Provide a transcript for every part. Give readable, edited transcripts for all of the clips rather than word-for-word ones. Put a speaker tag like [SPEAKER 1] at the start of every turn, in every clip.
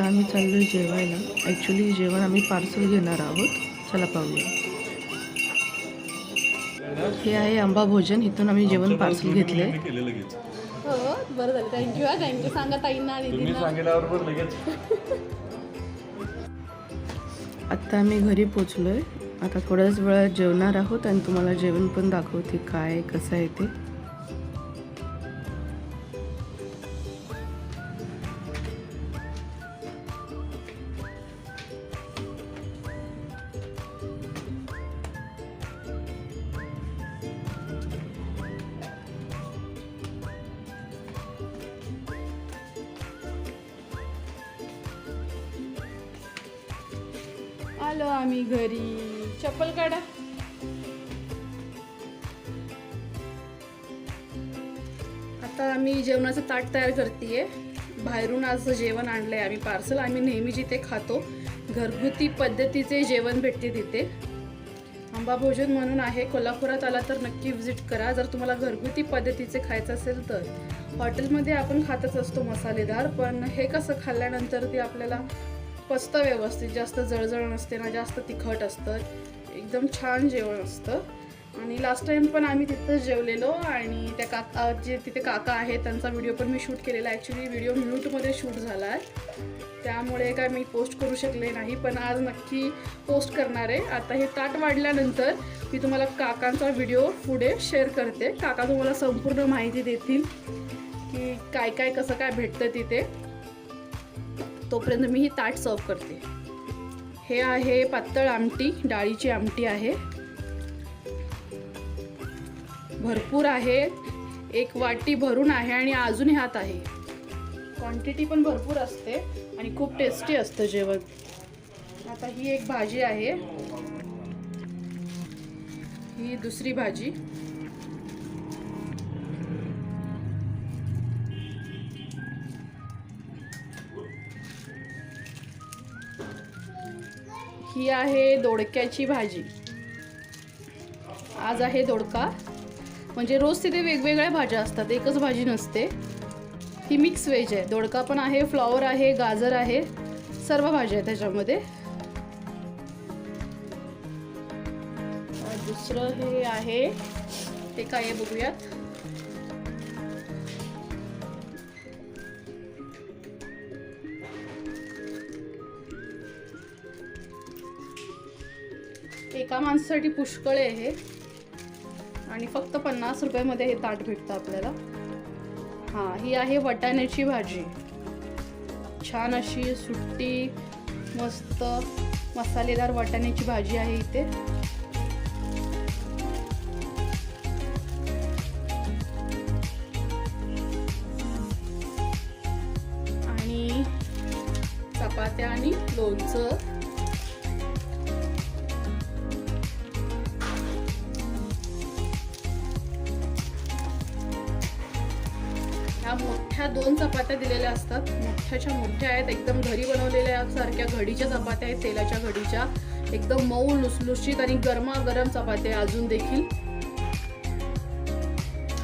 [SPEAKER 1] आम्ही चाललोय जेवायला. ॲक्च्युली जेवण आम्ही पार्सल घेणार आहोत. चला पाहूया. हे आहे अंबा भोजन. इथून आम्ही जेवण पार्सल घेतले.
[SPEAKER 2] हो बरं झालं. थँक्यू. थँक्यू सांगा ताईंना दीदींना.
[SPEAKER 3] सांगितल्याबरोबर लगेच.
[SPEAKER 1] आत्ता आम्ही घरी पोचलोय. आता थोड्याच वेळात जेवणार आहोत आणि तुम्हाला जेवण पण दाखवते काय कसं आहे ते.
[SPEAKER 2] आलो आम्ही घरी. चप्पल काढा. आता आम्ही जेवणाचं ताट तयार करतेय. बाहेरून आज जेवण आणलंय आम्ही पार्सल. आम्ही नेहमी जिथे खातो घरगुती पद्धतीचे जेवण भेटते तिथे. अंबा भोजन म्हणून आहे. कोल्हापुरात आला तर नक्की विजिट करा जर तुम्हाला घरगुती पद्धतीचे खायचं असेल तर. हॉटेलमध्ये आपण खातच असतो मसालेदार, पण हे कसं खाल्ल्यानंतर ते आपल्याला पचतं व्यवस्थित. जास्त जळजळ नसते ना, जास्त तिखट असतं. एकदम छान जेवण असतं. आणि लास्ट टाइम पण आम्ही तिथंच जेवलेलो आणि त्या काका जे तिथे काका आहेत त्यांचा व्हिडिओ पण मी शूट केलेला. ॲक्च्युली व्हिडिओ म्यूटमध्ये शूट झाला आहे त्यामुळे काय मी पोस्ट करू शकले नाही, पण आज नक्की पोस्ट करणार आहे. आता हे ताट वाढल्यानंतर मी तुम्हाला काकांचा व्हिडिओ पुढे शेअर करते. काका तुम्हाला संपूर्ण माहिती देतील की काय काय कसं काय भेटतं तिथे. तोपर्यंत मी ही ताट सर्व करते. हे आहे पातळ आमटी, डाळीची आमटी आहे. भरपूर आहे. एक वाटी भरून आहे आणि अजून ह्यात आहे. क्वांटिटी पण भरपूर असते आणि खूप टेस्टी असतं जेवण. आता ही एक भाजी आहे. ही दुसरी भाजी. ही आहे दोडक्याची भाजी. आज आहे दोडका. म्हणजे रोज तिथे वेगवेगळ्या भाज्या असतात, एकच भाजी नसते. ही मिक्स व्हेज आहे. दोडका पण आहे, फ्लॉवर आहे, गाजर आहे, सर्व भाज्या आहेत त्याच्यामध्ये. दुसरं हे आहे, ते काय आहे बघूयात. एका माणसासाठी पुष्कळ आहे हे आणि फक्त 50 रुपयामध्ये हे ताट भेटतं आपल्याला. हां, ही आहे वाटाण्याची भाजी. छान अशी सुट्टी मस्त मसालेदार वाटाण्याची भाजी आहे इथे. आणि चपात्या आणि लोणचं. ह्या मोठ्या 2 चपात्या दिलेल्या असतात. मोठ्याच्या मोठ्या आहेत, एकदम घरी बनवलेल्या सारख्या घडीच्या चपात्या आहेत, तेलाच्या घडीच्या. एकदम मऊ लुसलुशीत आणि गरमागरम चपात्या अजून देखील.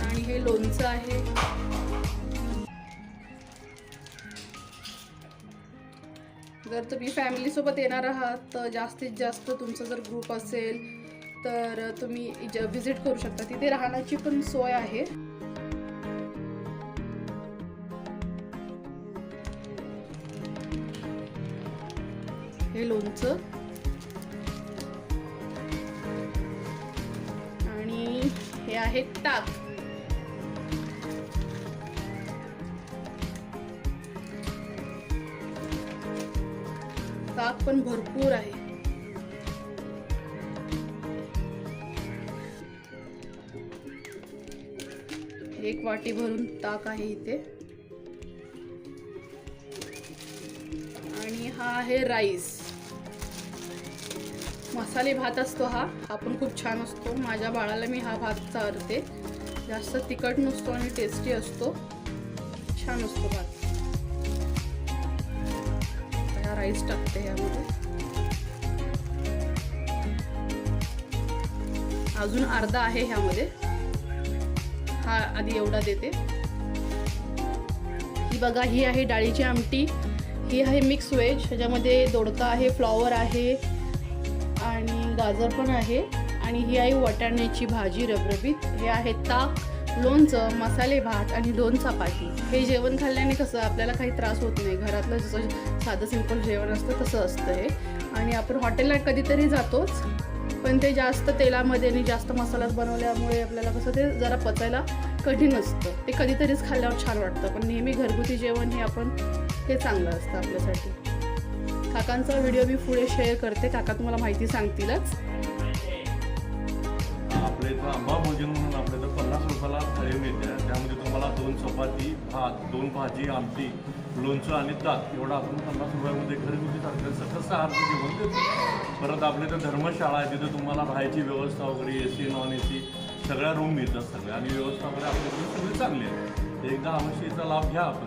[SPEAKER 2] आणि हे लोणचं आहे. जर तुम्ही फॅमिलीसोबत येणार आहात तर जास्तीत जास्त तुमचा जर ग्रुप असेल तर तुम्ही विजिट करू शकता. तिथे राहण्याची पण सोय आहे. हे लोणचं आणि हे आहे ताक. ताक पण भरपूर आहे. एक वाटी भरून ताक आहे इथे. आणि हा आहे राईस. मसाले भात असतो हा पण खूप छान असतो. माझ्या बाळाला मी हा भात चारते. जास्त तिखट नसतो आणि टेस्टी असतो. छान असतो भात. हा राईस टाकते ह्यामध्ये. अजून अर्धा आहे ह्यामध्ये. हा आधी एवढा देते. ही बघा, ही आहे डाळीची आमटी. ही आहे मिक्स व्हेज, ह्याच्यामध्ये दोडका आहे, फ्लॉवर आहे आणि गाजर पण आहे. आणि ही आहे वाटाण्याची भाजी रबरबीत. हे आहे ताक, लोणचं, मसाले भात आणि 2 चपाती. हे जेवण खाल्ल्याने कसं आपल्याला काही त्रास होत नाही. घरातलं जसं साधं सिंपल जेवण असतं तसं असतं हे. आणि आपण हॉटेलला कधीतरी जातोच, पण ते जास्त तेलामध्ये आणि जास्त मसाल्यात बनवल्यामुळे आपल्याला कसं ते जरा पचायला कठीण असतं. ते कधीतरीच खाल्ल्यावर छान वाटतं, पण नेहमी घरगुती जेवण हे हे चांगलं असतं आपल्यासाठी. काकांचा व्हिडिओ मी पुढे शेअर करते, काका तुम्हाला माहिती सांगतीलच.
[SPEAKER 3] आपल्या इथं आंबा भोजन म्हणून आपल्या इथं 50 रुपयाला थाळी मिळते. त्यामध्ये तुम्हाला 2 चपाती, भात, 2 भाजी, आमटी, लोणचं आणि ताक एवढं आपण 50 रुपयामध्ये घरगुती सारखं सकस आहारचं जेवण देतो. परत आपल्या इथं धर्मशाळा आहे, तिथं तुम्हाला राहायची व्यवस्था वगैरे AC नॉन AC सगळ्या रूम मिळतात सगळ्या, आणि व्यवस्था वगैरे आपल्याकडे सगळी चांगली आहे. एकदा अवश्य याचा लाभ घ्या आपण.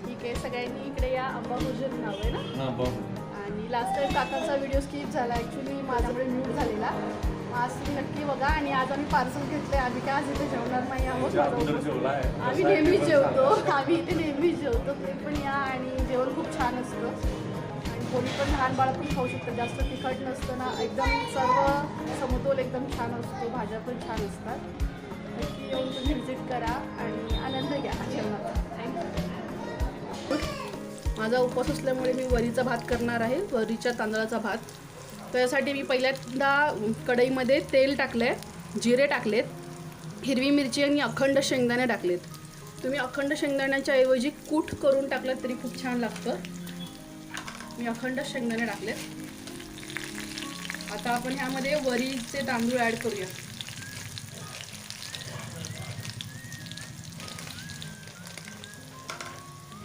[SPEAKER 2] ठीक आहे, सगळ्यांनी इकडे या. आंबा भोजन नाव आहे ना.
[SPEAKER 3] हां बघू.
[SPEAKER 2] आणि लास्ट टाइम काकांचा व्हिडिओ स्किप झाला, ॲक्च्युली माझ्याकडे म्यूट झालेला. आज तुम्ही नक्की बघा. आणि आज आम्ही पार्सल घेतले. आम्ही काय आज इथे जेवणार नाही आहोत, आम्ही नेहमीच जेवतो. आम्ही इथे नेहमीच जेवतो. ते पण या. आणि जेवण खूप छान असतं आणि कोणी पण लहान बाळं पण खाऊ शकतं. जास्त तिखट नसतं ना, एकदम सर्व समतोल एकदम छान असतो. भाज्या पण छान असतात. नक्की येऊन तुम्ही व्हिजिट करा आणि आनंद घ्या जेवणाचा. थँक्यू. माझा उपवास असल्यामुळे मी वरीचा भात करणार आहे, वरीच्या तांदळाचा भात. त्यासाठी मी पहिल्यांदा कढईमध्ये तेल टाकलं आहे, जिरे टाकलेत, हिरवी मिरची आणि अखंड शेंगदाणे टाकलेत. तुम्ही अखंड शेंगदाण्याच्या ऐवजी कूट करून टाकलं तरी खूप छान लागतं. मी अखंड शेंगदाणे टाकलेत. आता आपण ह्यामध्ये वरीचे तांदूळ ॲड करूया.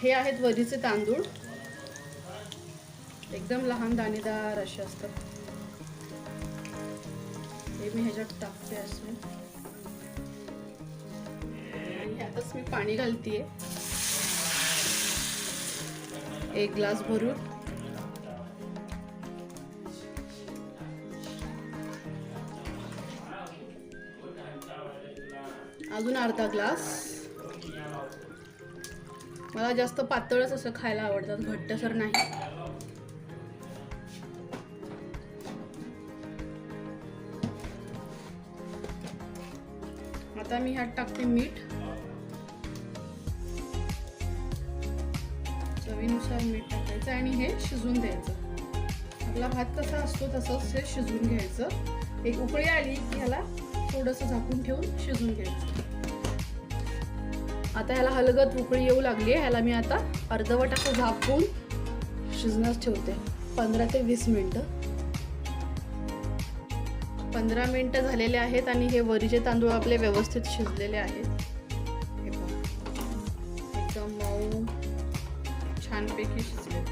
[SPEAKER 2] हे आहेत वरीचे तांदूळ, एकदम लहान दाणेदार असे असतात. हे मी ह्याच्यात टाकते असे, आणि ह्यातच मी पाणी घालतीये 1 ग्लास भरून. अजून अर्धा ग्लास. मला जास्त पातळच असं खायला आवडतात, घट्टसर नाही. आता मी ह्यात टाकते मीठ, चवीनुसार मीठ टाकायचं आणि हे शिजवून द्यायचं. आपला भात कसा असतो तसंच हे शिजवून घ्यायचं. एक उकळी आली की ह्याला थोडंसं झाकून ठेवून शिजवून घ्यायचं. आता ह्याला हलगत उकळी येऊ लागली आहे. ह्याला मी आता अर्धवट असं झाकून शिजण्यास ठेवते 15 ते 20 मिनटं. 15 मिनटं झालेले आहेत आणि हे वरीचे तांदूळ आपले व्यवस्थित शिजलेले आहेत. हे बघा, एकदम मऊ छानपैकी शिजले.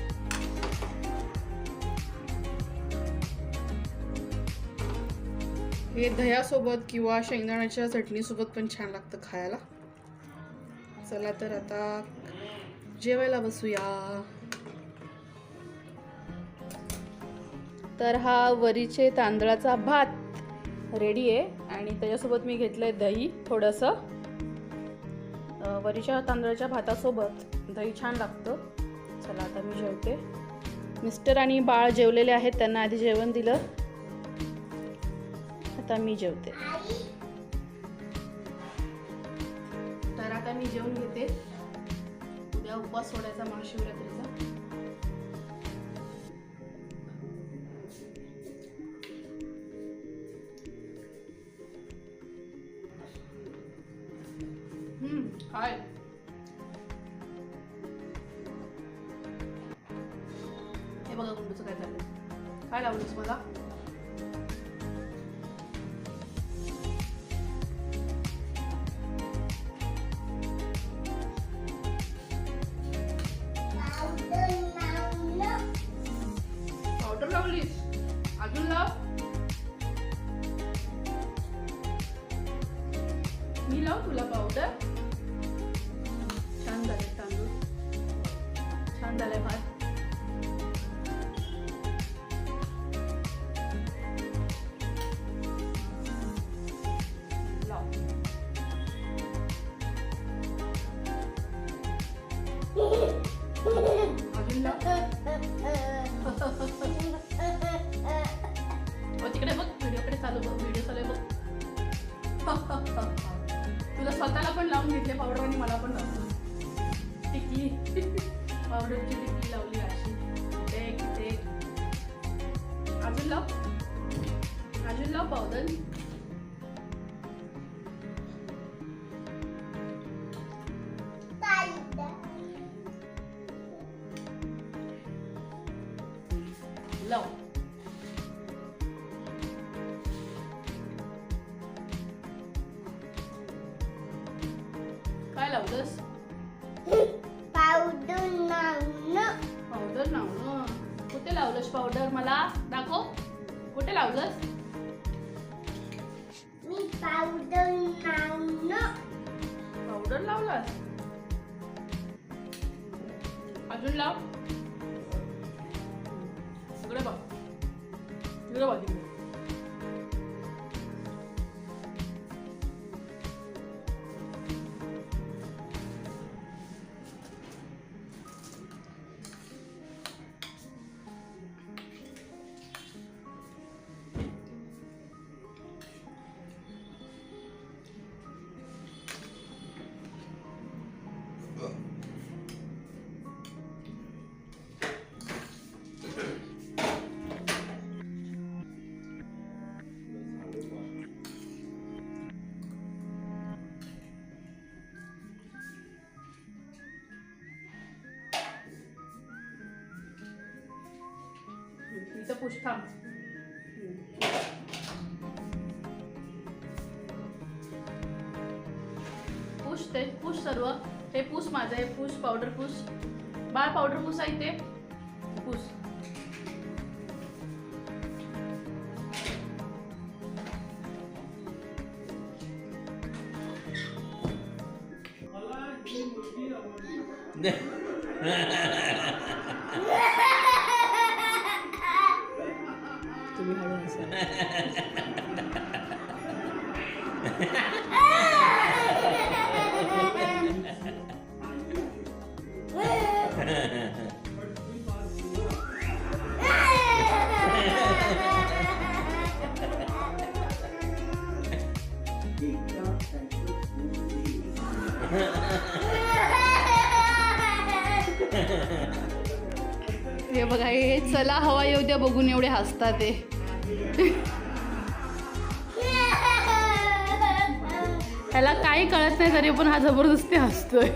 [SPEAKER 2] हे दह्यासोबत किंवा शेंगदाण्याच्या चटणीसोबत पण छान लागतं खायला. चला तर आता जेवायला बसूया. तर हा वरीचे तांदळाचा भात रेडी आहे आणि त्याच्यासोबत मी घेतलं आहे दही थोडंसं. वरीच्या तांदळाच्या भातासोबत दही छान लागतं. चला आता मी जेवते. मिस्टर आणि बाळ जेवलेले आहेत, त्यांना आधी जेवण दिलं, आता मी जेवते. तर आता मी जेवण घेते. उद्या उपवास सोडायचा महाशिवरात्रीचा. काय हे बघा गुंडूचं काय झालं. काय लावलंस मला? पावडर लावलीस? अजून लाव. मी लाव तुला पावडर? छान झाले तांदूळ, छान झालाय भात. लाव. अजून अर्जुनला तिकडे बघ, व्हिडिओकडे चालू बघ, व्हिडिओ चालू बघ. तुला स्वतःला पण लावून घेतले पावडर आणि मला पण लावून टिकली. पावडरची टिकली लावली अशी. ते अजून लाव, अजून लाव पावडर. लाव. काय लावलंस?
[SPEAKER 4] पावडर लावणं.
[SPEAKER 2] पावडर लावणं. कुठे लावलंस पावडर? मला दाखव. कुठे लावलंस?
[SPEAKER 4] मी पावडर लावणं.
[SPEAKER 2] पावडर लावलास? अजून लाव. इकडे बघ, इकडे बघ, इकडे. इथं पुश थांब. पुश ते पुश सर्व. हे पुस माझं, हे पुश पावडर पुस. बाळ पावडर पुस आहे ते पुस.
[SPEAKER 1] तुम्ही हळू हसा.
[SPEAKER 2] हे बघा, हे चला हवा येऊ द्या बघून एवढे हसतात ते. ह्याला काही कळत नाही तरी पण हा जबरदस्ती हसतोय.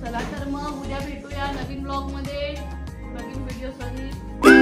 [SPEAKER 2] चला तर मग उद्या भेटूया नवीन ब्लॉग मध्ये, नवीन व्हिडिओ साठी.